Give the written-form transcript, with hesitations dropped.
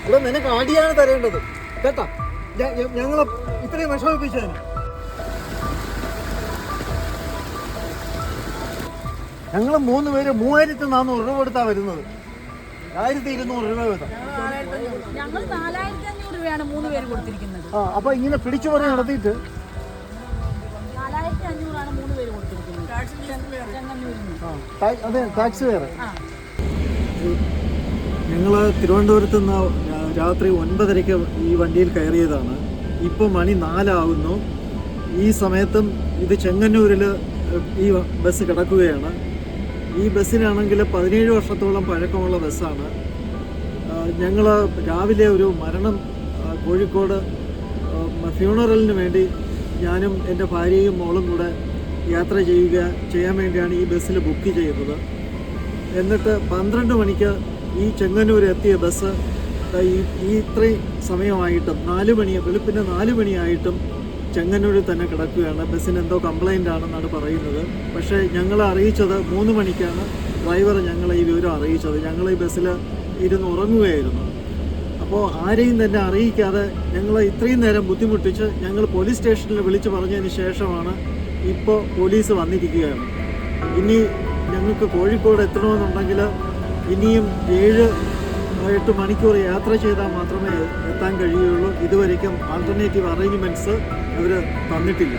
ഇവിടെ നിനക്ക് അടിയാണ് തരേണ്ടത് കേട്ടാ. ഞങ്ങളെ ഇത്രയും വിഷമിപ്പിച്ചതിന് ഞങ്ങൾ 3 പേര് 3400 രൂപ കൊടുത്താ വരുന്നത്. 1200 രൂപ വീതം. ഞങ്ങൾ 4500 രൂപയാണ് 3 പേര് കൊടുത്തിരിക്കുന്നത്. അപ്പൊ ഇങ്ങനെ പിടിച്ചു പറഞ്ഞ് നടത്തിയിട്ട് 4500 ആണ് 3 പേര് കൊടുത്തിരിക്കുന്നത്. അതെ, ടാക്സ് വേറെ. ഞങ്ങൾ തിരുവനന്തപുരത്ത് നിന്ന് രാത്രി 9:30 ഈ വണ്ടിയിൽ കയറിയതാണ്. ഇപ്പോൾ മണി 4 ആകുന്നു. ഈ സമയത്തും ഇത് ചെങ്ങന്നൂരിൽ ഈ ബസ് കിടക്കുകയാണ്. ഈ ബസ്സിനാണെങ്കിൽ 17 വർഷത്തോളം പഴക്കമുള്ള ബസ്സാണ്. ഞങ്ങൾ രാവിലെ ഒരു മരണം കോഴിക്കോട് ഫ്യൂണറലിന് വേണ്ടി ഞാനും എൻ്റെ ഭാര്യയും മോളും കൂടെ യാത്ര ചെയ്യാൻ വേണ്ടിയാണ് ഈ ബസ്സിൽ ബുക്ക് ചെയ്തത്. എന്നിട്ട് 12 മണിക്ക് ഈ ചെങ്ങന്നൂർ എത്തിയ ബസ് ഈ ഇത്രയും സമയമായിട്ടും വെളുപ്പിന് 4 മണിയായിട്ടും ചെങ്ങന്നൂരിൽ തന്നെ കിടക്കുകയാണ്. ബസ്സിന് എന്തോ കംപ്ലൈൻ്റ് ആണെന്നാണ് പറയുന്നത്. പക്ഷേ ഞങ്ങളെ അറിയിച്ചത് 3 മണിക്കാണ് ഡ്രൈവർ ഞങ്ങളെ ഈ വിവരം അറിയിച്ചത്. ഞങ്ങൾ ഈ ബസ്സിൽ ഇരുന്ന് ഉറങ്ങുകയായിരുന്നു. അപ്പോൾ ആരെയും തന്നെ അറിയിക്കാതെ ഞങ്ങൾ ഇത്രയും നേരം ബുദ്ധിമുട്ടിച്ച് ഞങ്ങൾ പോലീസ് സ്റ്റേഷനിൽ വിളിച്ച് പറഞ്ഞതിന് ശേഷമാണ് ഇപ്പോൾ പോലീസ് വന്നിരിക്കുകയാണ്. ഇനി ഞങ്ങൾക്ക് കോഴിക്കോട് എത്തണമെന്നുണ്ടെങ്കിൽ ഇനിയും 7-8 മണിക്കൂർ യാത്ര ചെയ്താൽ മാത്രമേ എത്താൻ കഴിയുള്ളൂ. ഇതുവരേക്കും ആൾട്ടർനേറ്റീവ് അറേഞ്ച്മെൻറ്റ്സ് ഇവർ തന്നിട്ടില്ല.